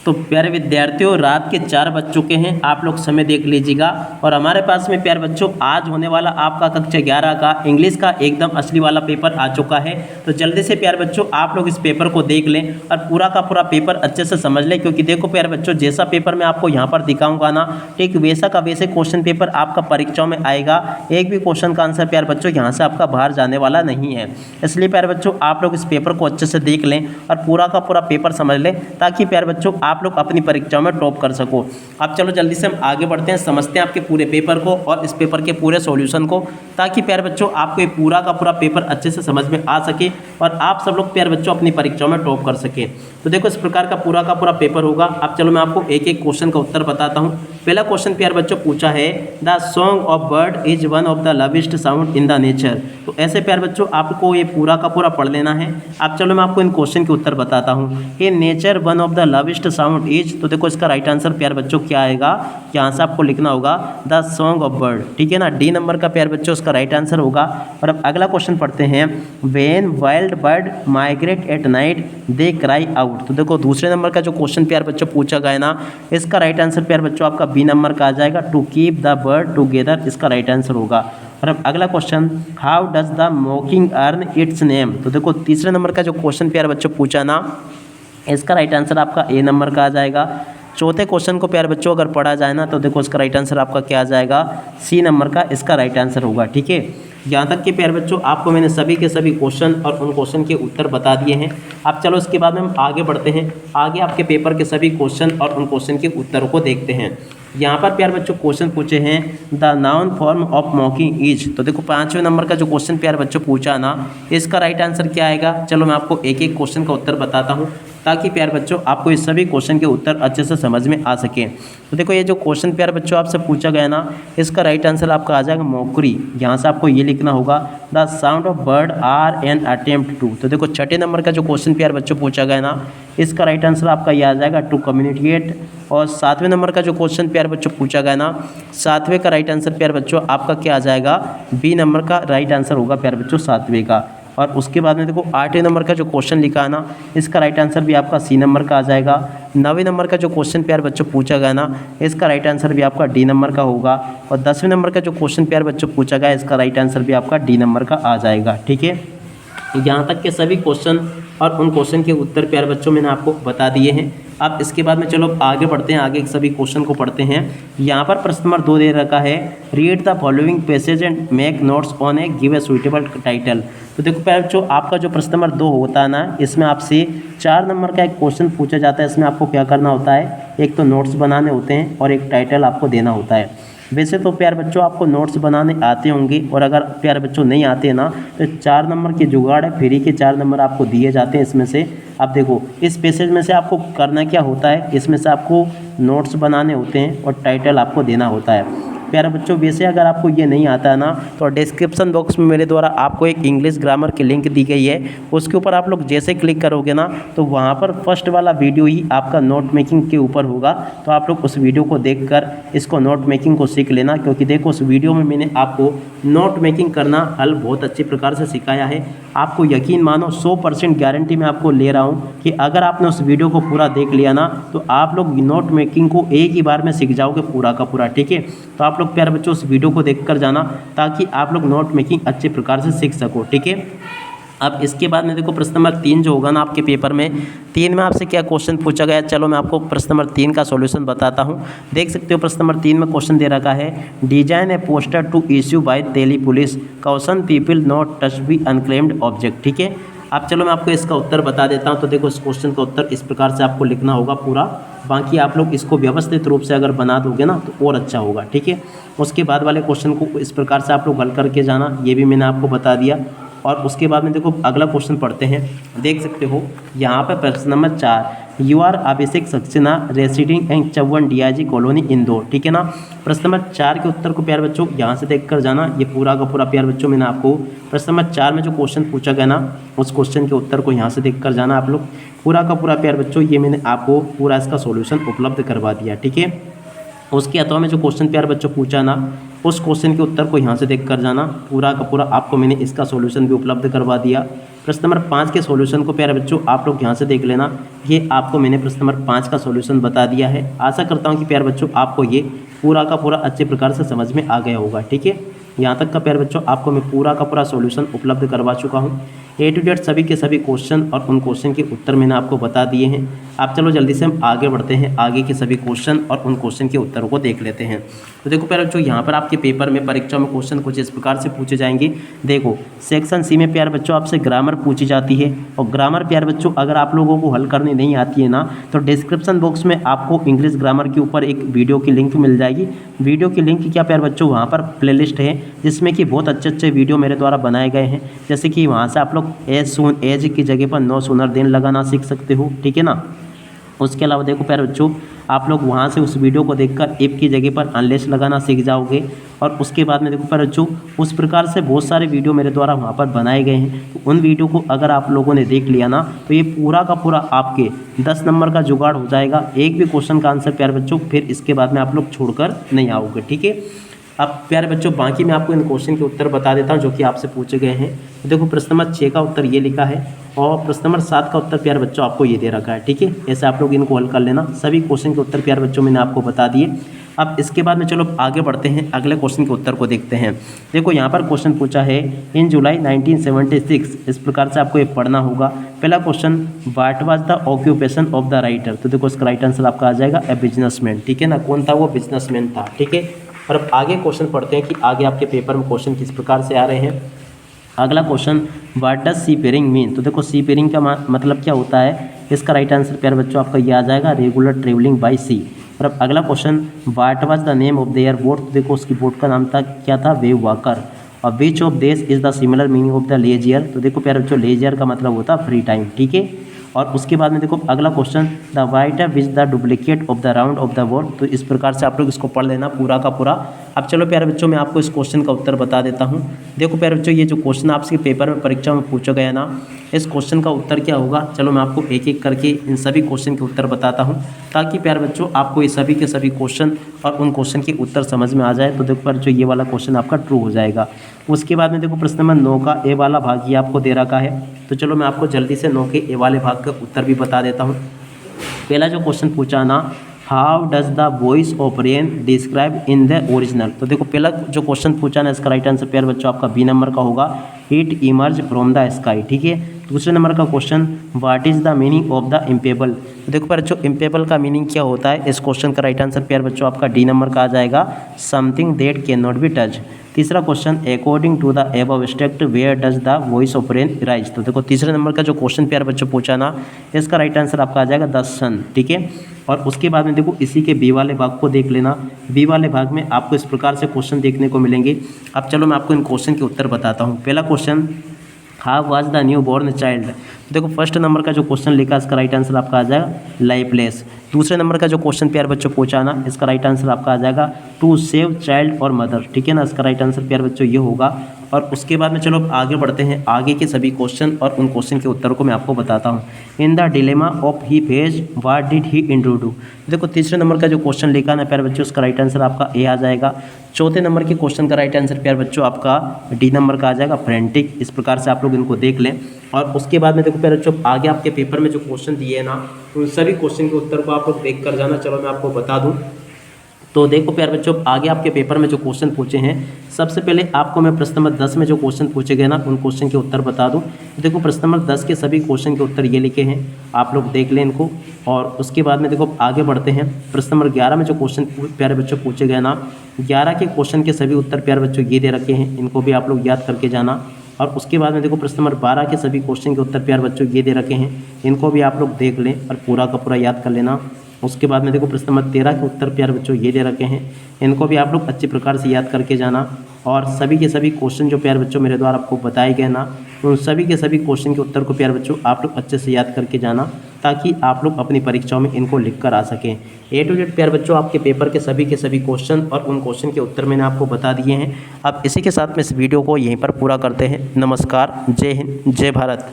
तो प्यारे विद्यार्थियों, रात के 4 बज चुके हैं। आप लोग समय देख लीजिएगा। और हमारे पास में प्यारे बच्चों आज होने वाला आपका कक्षा 11 का इंग्लिश का एकदम असली वाला पेपर आ चुका है। तो जल्दी से प्यारे बच्चों आप लोग इस पेपर को देख लें और पूरा का पूरा पेपर अच्छे से समझ लें, क्योंकि देखो प्यारे बच्चों, जैसा पेपर मैं आपको यहाँ पर दिखाऊंगा ना, ठीक वैसा का वैसे क्वेश्चन पेपर आपका परीक्षाओं में आएगा। एक भी क्वेश्चन का आंसर प्यारे बच्चों यहाँ से आपका बाहर जाने वाला नहीं है। इसलिए प्यारे बच्चों आप लोग इस पेपर को अच्छे से देख लें और पूरा का पूरा पेपर समझ लें, ताकि प्यारे बच्चों आप लोग अपनी परीक्षाओं में टॉप कर सको। अब चलो जल्दी से हम आगे बढ़ते हैं, समझते हैं आपके पूरे पेपर को और इस पेपर के पूरे सॉल्यूशन को, ताकि प्यारे बच्चों आपको ये पूरा का पूरा पेपर अच्छे से समझ में आ सके और आप सब लोग प्यारे बच्चों अपनी परीक्षाओं में टॉप कर सके। तो देखो इस प्रकार का पूरा पेपर होगा। अब चलो मैं आपको एक एक क्वेश्चन का उत्तर बताता हूँ। पहला क्वेश्चन प्यारे बच्चों पूछा है, the song of bird is one of the loveliest sound in the nature. तो ऐसे प्यारे बच्चों आपको ये पूरा का पूरा पढ़ लेना है। अब चलो मैं आपको इन क्वेश्चन के उत्तर बताता हूँ। In nature one of the loveliest sound is, तो देखो इसका राइट आंसर प्यारे बच्चों क्या आएगा, यहाँ से आपको लिखना होगा द सॉन्ग ऑफ बर्ड, ठीक है ना। डी नंबर का प्यारे बच्चों उसका राइट आंसर होगा। और अब अगला क्वेश्चन पढ़ते हैं, when wild bird migrate at night they cry out. तो देखो दूसरे नंबर का जो क्वेश्चन प्यारे बच्चों पूछा गया ना, इसका राइट आंसर प्यारे बच्चों आपका बी नंबर का आ जाएगा, to keep the bird together, इसका राइट आंसर होगा। और अब अगला question, how does the mocking earn its name. तो देखो तीसरे नंबर का जो क्वेश्चन प्यारे बच्चों पूछा ना, इसका राइट आंसर आपका ए नंबर का आ जाएगा। चौथे क्वेश्चन को प्यारे बच्चों अगर पढ़ा जाए ना, तो देखो इसका राइट आंसर आपका क्या आ जाएगा, सी नंबर का इसका राइट आंसर होगा, ठीक है। यहाँ तक के प्यारे बच्चों आपको मैंने सभी के सभी क्वेश्चन और उन क्वेश्चन के उत्तर बता दिए हैं। अब चलो इसके बाद में हम आगे बढ़ते हैं, आगे आपके पेपर के सभी क्वेश्चन और उन क्वेश्चन के उत्तरों को देखते हैं। यहाँ पर प्यारे बच्चों क्वेश्चन पूछे हैं, the noun form of मॉकिंग is. तो देखो 5वें नंबर का जो क्वेश्चन प्यारे बच्चों पूछा ना, इसका राइट आंसर क्या आएगा। चलो मैं आपको एक एक क्वेश्चन का उत्तर बताता हूँ, ताकि प्यारे बच्चों आपको इस सभी क्वेश्चन के उत्तर अच्छे से समझ में आ सके। तो देखो ये जो क्वेश्चन प्यारे बच्चों आपसे पूछा गया ना, इसका राइट आंसर आपका आ जाएगा मॉकरी। यहाँ से आपको ये लिखना होगा, the sound of bird are an attempt to. तो देखो छठे नंबर का जो क्वेश्चन प्यारे बच्चों पूछा गया ना, इसका राइट आंसर आपका ये आ जाएगा, टू कम्युनिकेट। और 7वें नंबर का जो क्वेश्चन प्यारे बच्चों पूछा गया ना, 7वें का राइट आंसर प्यारे बच्चों आपका क्या आ जाएगा, बी नंबर का राइट आंसर होगा प्यारे बच्चों 7वें का। और उसके बाद में देखो 8वें नंबर का जो क्वेश्चन लिखा है ना, इसका राइट आंसर भी आपका सी नंबर का आ जाएगा। 9वें नंबर का जो क्वेश्चन प्यारे बच्चों पूछा गया ना, इसका राइट आंसर भी आपका डी नंबर का होगा। और 10वें नंबर का जो क्वेश्चन प्यारे बच्चों पूछा गया, इसका राइट आंसर भी आपका डी नंबर का आ जाएगा, ठीक है। यहाँ तक के सभी क्वेश्चन और उन क्वेश्चन के उत्तर प्यारे बच्चों मैंने आपको बता दिए हैं। अब इसके बाद में चलो आगे बढ़ते हैं, आगे सभी क्वेश्चन को पढ़ते हैं। यहाँ पर प्रश्न नंबर 2 दे रखा है, read the following passage and make notes on A give a suitable title. तो देखो प्यारे बच्चों आपका जो प्रश्न नंबर 2 होता है ना, इसमें आपसे 4 नंबर का एक क्वेश्चन पूछा जाता है। इसमें आपको क्या करना होता है, एक तो नोट्स बनाने होते हैं और एक टाइटल आपको देना होता है। वैसे तो प्यारे बच्चों आपको नोट्स बनाने आते होंगे, और अगर प्यारे बच्चों नहीं आते ना, तो 4 नंबर की जुगाड़ है, फ्री के 4 नंबर आपको दिए जाते हैं। इसमें से आप देखो इस पैसेज में से आपको करना क्या होता है, इसमें से आपको नोट्स बनाने होते हैं और टाइटल आपको देना होता है। प्यारे बच्चों वैसे अगर आपको ये नहीं आता है ना, तो डिस्क्रिप्शन बॉक्स में मेरे द्वारा आपको एक इंग्लिश ग्रामर की लिंक दी गई है। उसके ऊपर आप लोग जैसे क्लिक करोगे ना, तो वहाँ पर फर्स्ट वाला वीडियो ही आपका नोट मेकिंग के ऊपर होगा। तो आप लोग उस वीडियो को देखकर इसको नोट मेकिंग को सीख लेना, क्योंकि देखो उस वीडियो में मैंने आपको नोट मेकिंग करना हल बहुत अच्छे प्रकार से सिखाया है। आपको यकीन मानो 100% गारंटी मैं आपको ले रहा हूँ कि अगर आपने उस वीडियो को पूरा देख लिया ना, तो आप लोग नोट मेकिंग को एक ही बार में सीख जाओगे पूरा का पूरा, ठीक है। तो आप लोग प्यारे बच्चों उस वीडियो को देखकर जाना, ताकि आप लोग नोट मेकिंग अच्छे प्रकार से सीख सको, ठीक है। अब इसके बाद में देखो प्रश्न नंबर 3 जो होगा ना आपके पेपर में, 3 में आपसे क्या क्वेश्चन पूछा गया। चलो मैं आपको प्रश्न नंबर 3 का सॉल्यूशन बताता हूँ। देख सकते हो प्रश्न नंबर 3 में क्वेश्चन दे रखा है, design a poster to issue by Delhi police, caution people not touch be unclaimed object, ठीक है। अब चलो मैं आपको इसका उत्तर बता देता हूँ। तो देखो इस क्वेश्चन का उत्तर इस प्रकार से आपको लिखना होगा पूरा, बाकी आप लोग इसको व्यवस्थित रूप से अगर बना दोगे ना, तो और अच्छा होगा, ठीक है। उसके बाद वाले क्वेश्चन को इस प्रकार से आप लोग हल करके जाना, ये भी मैंने आपको बता दिया। और उसके बाद में देखो अगला क्वेश्चन पढ़ते हैं। देख सकते हो यहाँ पर प्रश्न number 4, you are Abhishek Saxena residing and चौवन डीआईजी कॉलोनी इंदौर, ठीक है ना। प्रश्न नंबर 4 के उत्तर को प्यारे बच्चों यहाँ से देख कर जाना। ये पूरा का पूरा प्यारे बच्चों मैंने आपको प्रश्न नंबर 4 में जो क्वेश्चन पूछा गया ना, उस क्वेश्चन के उत्तर को यहाँ से देख कर जाना आप लोग। पूरा का पूरा प्यारे बच्चों ये मैंने आपको पूरा इसका सॉल्यूशन उपलब्ध करवा दिया, ठीक है। उसके अथवा में जो क्वेश्चन प्यारे बच्चों पूछा ना, उस क्वेश्चन के उत्तर को यहाँ से देख कर जाना। पूरा का पूरा आपको मैंने इसका सॉल्यूशन भी उपलब्ध करवा दिया। प्रश्न नंबर 5 के सॉल्यूशन को प्यारे बच्चों आप लोग यहाँ से देख लेना। ये आपको मैंने प्रश्न नंबर 5 का सॉल्यूशन बता दिया है। आशा करता हूँ कि प्यारे बच्चों आपको ये पूरा का पूरा अच्छे प्रकार से समझ में आ गया होगा। ठीक है, यहाँ तक का प्यारे बच्चों आपको मैं पूरा का पूरा सॉल्यूशन उपलब्ध करवा चुका हूँ। ए टू जेड सभी के सभी क्वेश्चन और उन क्वेश्चन के उत्तर मैंने आपको बता दिए हैं। आप चलो जल्दी से हम आगे बढ़ते हैं, आगे के सभी क्वेश्चन और उन क्वेश्चन के उत्तरों को देख लेते हैं। तो देखो प्यारे बच्चों यहाँ पर आपके पेपर में परीक्षा में क्वेश्चन कुछ इस प्रकार से पूछे जाएंगे। देखो सेक्शन सी में प्यारे बच्चों आपसे ग्रामर पूछी जाती है, और ग्रामर प्यारे बच्चों अगर आप लोगों को हल करनी नहीं आती है ना, तो डिस्क्रिप्शन बॉक्स में आपको इंग्लिश ग्रामर के ऊपर एक वीडियो की लिंक मिल जाएगी। वीडियो की लिंक क्या प्यारे बच्चों, वहाँ पर प्लेलिस्ट है जिसमें कि बहुत अच्छे अच्छे वीडियो मेरे द्वारा बनाए गए हैं। जैसे कि वहाँ से आप लोग एज की जगह पर नो सूनर देन लगाना सीख सकते हो। ठीक है ना। उसके अलावा देखो प्यारे बच्चों आप लोग वहाँ से उस वीडियो को देखकर इफ की जगह पर अनलेस लगाना सीख जाओगे। और उसके बाद में देखो प्यारे बच्चों उस प्रकार से बहुत सारे वीडियो मेरे द्वारा वहाँ पर बनाए गए हैं। तो उन वीडियो को अगर आप लोगों ने देख लिया ना, तो ये पूरा का पूरा आपके 10 नंबर का जुगाड़ हो जाएगा। एक भी क्वेश्चन का आंसर प्यारे बच्चों फिर इसके बाद में आप लोग छोड़कर नहीं आओगे। ठीक है। अब प्यारे बच्चों बाकी मैं आपको इन क्वेश्चन के उत्तर बता देता हूं जो कि आपसे पूछे गए हैं। तो देखो प्रश्न नंबर 6 का उत्तर ये लिखा है, और प्रश्न नंबर 7 का उत्तर प्यारे बच्चों आपको ये दे रखा है। ठीक है, ऐसे आप लोग इनको हल कर लेना। सभी क्वेश्चन के उत्तर प्यारे बच्चों मैंने आपको बता दिए। अब इसके बाद में चलो आगे बढ़ते हैं, अगले क्वेश्चन के उत्तर को देखते हैं। देखो यहाँ पर क्वेश्चन पूछा है इन जुलाई 1976, इस प्रकार से आपको ये पढ़ना होगा। पहला question, what was the occupation of the writer. तो देखो इसका राइट आंसर आपका आ जाएगा ए बिजनेसमैन। ठीक है ना, कौन था वो, बिजनेसमैन था। ठीक है। और अब आगे क्वेश्चन पढ़ते हैं कि आगे आपके पेपर में क्वेश्चन किस प्रकार से आ रहे हैं। अगला question, what does she pairing mean. तो देखो सी पेयरिंग का मतलब क्या होता है, इसका राइट आंसर प्यारे बच्चों आपका ये आ जाएगा रेगुलर ट्रेवलिंग बाय सी। और अब अगला question, what was the name of their boat. तो देखो उसकी बोट का नाम था क्या था, वेव वाकर। और which of this is the similar meaning of the leisure. तो देखो प्यारे बच्चों लेजियर का मतलब होता है फ्री टाइम। ठीक है। और उसके बाद में देखो अगला question, the waiter which the duplicate of the round of the word. तो इस प्रकार से आप लोग इसको पढ़ लेना पूरा का पूरा। अब चलो प्यारे बच्चों मैं आपको इस क्वेश्चन का उत्तर बता देता हूँ। देखो प्यारे बच्चों ये जो क्वेश्चन आपके पेपर में परीक्षा में पूछा गया ना, इस क्वेश्चन का उत्तर क्या होगा, चलो मैं आपको एक एक करके इन सभी क्वेश्चन के उत्तर बताता हूँ, ताकि प्यारे बच्चों आपको ये सभी के सभी क्वेश्चन और उन क्वेश्चन के उत्तर समझ में आ जाए। तो देखो प्यारे बच्चों ये वाला क्वेश्चन आपका ट्रू हो जाएगा। उसके बाद में देखो प्रश्न नंबर 9 का ए वाला भाग ये आपको दे रखा है। तो चलो मैं आपको जल्दी से 9 के ए वाले भाग का उत्तर भी बता देता हूँ। पहला जो क्वेश्चन पूछा ना, how does the voice of rain describe in the original. तो देखो पहला जो क्वेश्चन पूछा ना, इसका राइट आंसर प्यारे बच्चों आपका बी नंबर का होगा, it emerge from the sky. ठीक है। दूसरे नंबर का question, what is the meaning of the impalpable. तो देखो प्यारे बच्चों इम्पेबल का मीनिंग क्या होता है, इस क्वेश्चन का राइट आंसर प्यारे बच्चों आपका डी नंबर का आ जाएगा, something that can not be touch. तीसरा question, according to the above state where does the voice of rain rise. तो देखो तीसरे नंबर का जो क्वेश्चन प्यारे बच्चों पूछा ना, इसका राइट आंसर आपका आ जाएगा द सन। ठीक है। और उसके बाद में देखो इसी के बी वाले भाग को देख लेना। बी वाले भाग में आपको इस प्रकार से क्वेश्चन देखने को मिलेंगे। अब चलो मैं आपको इन क्वेश्चन के उत्तर बताता हूँ। पहला question, how was the new born child. देखो फर्स्ट नंबर का जो क्वेश्चन लिखा इसका राइट आंसर आपका आ जाएगा लाइफलेस। दूसरे नंबर का जो क्वेश्चन प्यारे बच्चों पूछा ना, इसका राइट आंसर आपका आ जाएगा टू सेव चाइल्ड और मदर। ठीक है ना, इसका राइट आंसर प्यारे बच्चों ये होगा। और उसके बाद में चलो आगे बढ़ते हैं, आगे के सभी क्वेश्चन और उन क्वेश्चन के उत्तरों को मैं आपको बताता हूँ। In the dilemma of he phase what did he introduce. देखो तीसरे नंबर का जो क्वेश्चन लिखा ना प्यारे बच्चों, उसका राइट आंसर आपका ए आ जाएगा। चौथे नंबर के क्वेश्चन का राइट आंसर प्यारे बच्चों आपका डी नंबर का आ जाएगा, फ्रेंटिक। इस प्रकार से आप लोग इनको देख लें। और उसके बाद में देखो प्यारे बच्चों आगे आपके पेपर में जो क्वेश्चन दिए हैं ना, उन सभी क्वेश्चन के उत्तर को आप लोग देख कर जाना। चलो मैं आपको बता दूं। तो देखो प्यारे बच्चों आगे आपके पेपर में जो क्वेश्चन पूछे हैं, सबसे पहले आपको मैं प्रश्न नंबर 10 में जो क्वेश्चन पूछे गए ना, उन क्वेश्चन के उत्तर बता दूं। देखो प्रश्न नंबर 10 के सभी क्वेश्चन के उत्तर ये लिखे हैं, आप लोग देख लें इनको। और उसके बाद में देखो आगे बढ़ते हैं। प्रश्न नंबर 11 में जो क्वेश्चन प्यारे बच्चों पूछे गए ना, 11 के क्वेश्चन के सभी उत्तर प्यारे बच्चों ये दे रखे हैं, इनको भी आप लोग याद करके जाना। और उसके बाद में देखो प्रश्न नंबर 12 के सभी क्वेश्चन के उत्तर प्यारे बच्चों ये दे रखे हैं, इनको भी आप लोग देख लें और पूरा का पूरा याद कर लेना। उसके बाद में देखो प्रश्न नंबर 13 के उत्तर प्यारे बच्चों ये दे रखे हैं, इनको भी आप लोग अच्छे प्रकार से याद करके जाना। और सभी के सभी क्वेश्चन जो प्यारे बच्चों मेरे द्वारा आपको बताए गए ना, उन सभी के सभी क्वेश्चन के उत्तर को प्यारे बच्चों आप लोग अच्छे से याद करके जाना, ताकि आप लोग अपनी परीक्षाओं में इनको लिख कर आ सकें। ए टू जेड प्यारे बच्चों आपके पेपर के सभी क्वेश्चन और उन क्वेश्चन के उत्तर मैंने आपको बता दिए हैं। अब इसी के साथ में इस वीडियो को यहीं पर पूरा करते हैं। नमस्कार, जय हिंद, जय भारत।